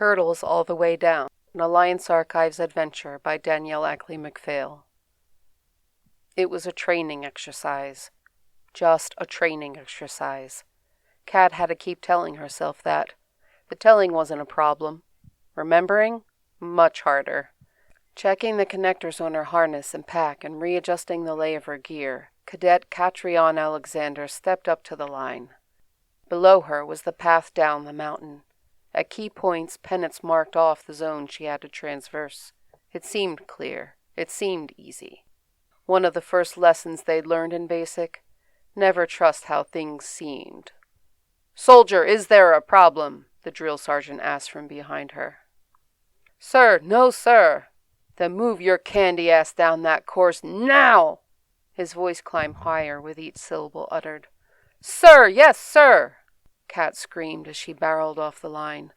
Turtles All the Way Down, an Alliance Archives adventure by Danielle Ackley-McPhail. It was a training exercise. Just a training exercise. Kat had to keep telling herself that. But telling wasn't a problem. Remembering? Much harder. Checking the connectors on her harness and pack and readjusting the lay of her gear, Cadet Catrion Alexander stepped up to the line. Below her was the path down the mountain. At key points, pennants marked off the zone she had to traverse. It seemed clear. It seemed easy. One of the first lessons they'd learned in basic: never trust how things seemed. "Soldier, is there a problem?" the drill sergeant asked from behind her. "Sir, no, sir." "Then move your candy ass down that course now!" His voice climbed higher with each syllable uttered. "Sir, yes, sir!" Kat screamed as she barreled off the line.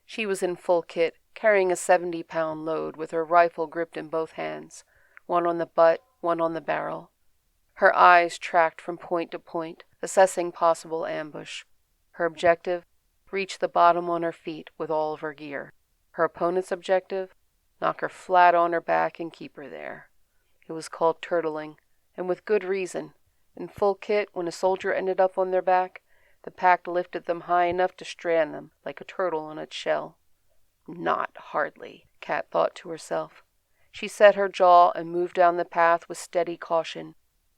She was in full kit, carrying a 70-pound load with her rifle gripped in both hands, one on the butt, one on the barrel. Her eyes tracked from point to point, assessing possible ambush. Her objective: reach the bottom on her feet with all of her gear. Her opponent's objective: knock her flat on her back and keep her there. It was called turtling, and with good reason. In full kit, when a soldier ended up on their back, the pack lifted them high enough to strand them, like a turtle on its shell. Not hardly, Kat thought to herself. She set her jaw and moved down the path with steady caution,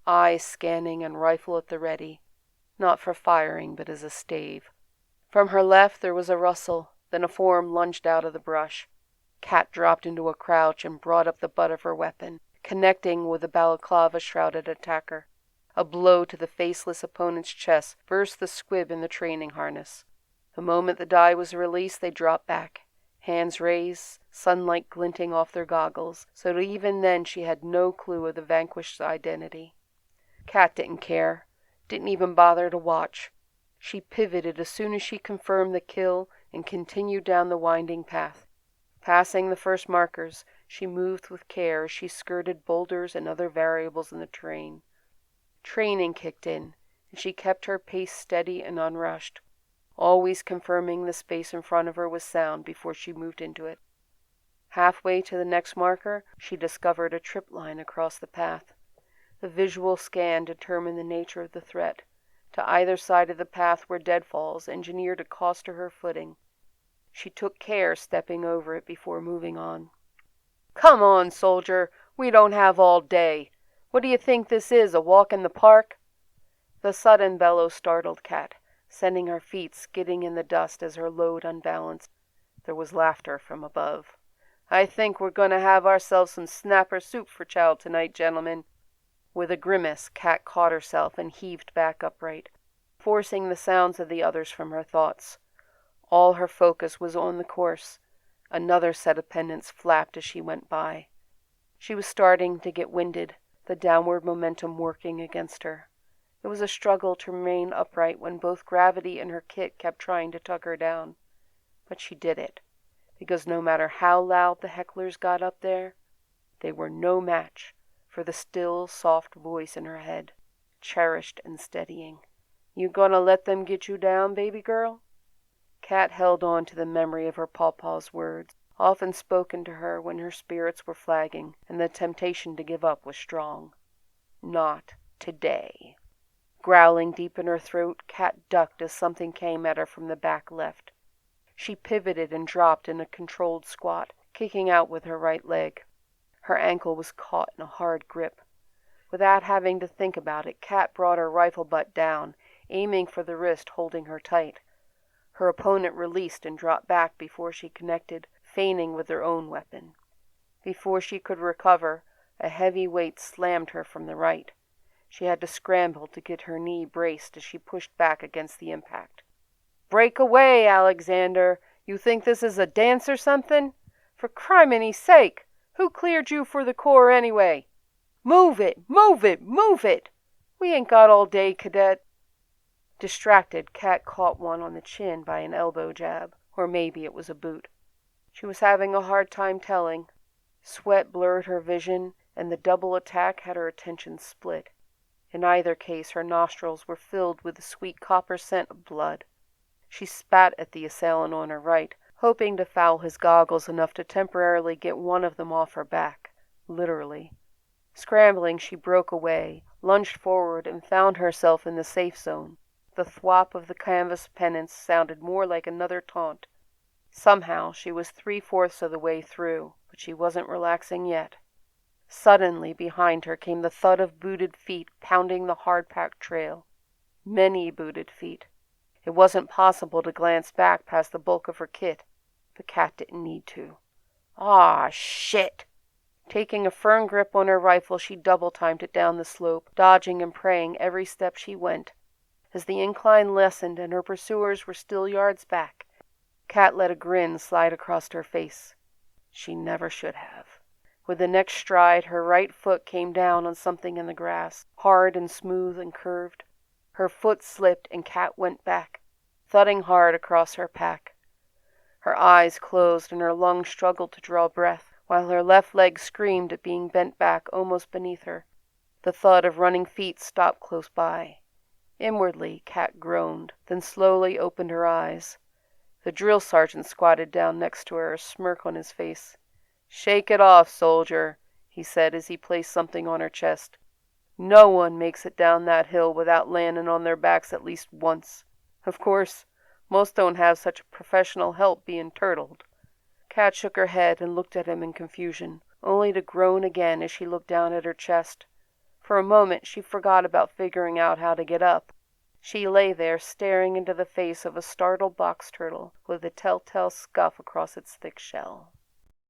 eyes scanning and rifle at the ready, not for firing but as a stave. From her left there was a rustle, then a form lunged out of the brush. Kat dropped into a crouch and brought up the butt of her weapon, connecting with the balaclava-shrouded attacker. A blow to the faceless opponent's chest burst the squib in the training harness. The moment the die was released, they dropped back, hands raised, sunlight glinting off their goggles, so that even then she had no clue of the vanquished's identity. Kat didn't care, didn't even bother to watch. She pivoted as soon as she confirmed the kill and continued down the winding path. Passing the first markers, she moved with care as she skirted boulders and other variables in the terrain. Training kicked in, and she kept her pace steady and unrushed, always confirming the space in front of her was sound before she moved into it. Halfway to the next marker, she discovered a trip line across the path. The visual scan determined the nature of the threat. To either side of the path were deadfalls engineered to cost her footing. She took care stepping over it before moving on. "Come on, soldier, we don't have all day. What do you think this is, a walk in the park?" The sudden bellow startled Kat, sending her feet skidding in the dust as her load unbalanced. There was laughter from above. "I think we're going to have ourselves some snapper soup for chow tonight, gentlemen." With a grimace, Kat caught herself and heaved back upright, forcing the sounds of the others from her thoughts. All her focus was on the course. Another set of pennants flapped as she went by. She was starting to get winded, the downward momentum working against her. It was a struggle to remain upright when both gravity and her kit kept trying to tug her down. But she did it, because no matter how loud the hecklers got up there, they were no match for the still, soft voice in her head, cherished and steadying. "You gonna let them get you down, baby girl?" Kat held on to the memory of her pawpaw's words, often spoken to her when her spirits were flagging and the temptation to give up was strong. Not today. Growling deep in her throat, Kat ducked as something came at her from the back left. She pivoted and dropped in a controlled squat, kicking out with her right leg. Her ankle was caught in a hard grip. Without having to think about it, Kat brought her rifle butt down, aiming for the wrist holding her tight. Her opponent released and dropped back before she connected, feigning with her own weapon. Before she could recover, a heavy weight slammed her from the right. She had to scramble to get her knee braced as she pushed back against the impact. "Break away, Alexander! You think this is a dance or something? For criminy sake! Who cleared you for the Corps anyway? Move it! Move it! Move it! We ain't got all day, cadet." Distracted, Kat caught one on the chin by an elbow jab, or maybe it was a boot. She was having a hard time telling. Sweat blurred her vision, and the double attack had her attention split. In either case, her nostrils were filled with the sweet copper scent of blood. She spat at the assailant on her right, hoping to foul his goggles enough to temporarily get one of them off her back, literally. Scrambling, she broke away, lunged forward, and found herself in the safe zone. The thwop of the canvas pennants sounded more like another taunt. Somehow she was 3/4 of the way through, but she wasn't relaxing yet. Suddenly, behind her came the thud of booted feet pounding the hard-packed trail. Many booted feet. It wasn't possible to glance back past the bulk of her kit, but Kat didn't need to. Ah, shit! Taking a firm grip on her rifle, she double-timed it down the slope, dodging and praying every step she went. As the incline lessened and her pursuers were still yards back, Kat let a grin slide across her face. She never should have. With the next stride, her right foot came down on something in the grass, hard and smooth and curved. Her foot slipped and Kat went back, thudding hard across her pack. Her eyes closed and her lungs struggled to draw breath, while her left leg screamed at being bent back almost beneath her. The thud of running feet stopped close by. Inwardly, Kat groaned, then slowly opened her eyes. The drill sergeant squatted down next to her, a smirk on his face. "Shake it off, soldier," he said as he placed something on her chest. "No one makes it down that hill without landing on their backs at least once. Of course, most don't have such professional help being turtled." Kat shook her head and looked at him in confusion, only to groan again as she looked down at her chest. For a moment she forgot about figuring out how to get up. She lay there staring into the face of a startled box turtle with a telltale scuff across its thick shell.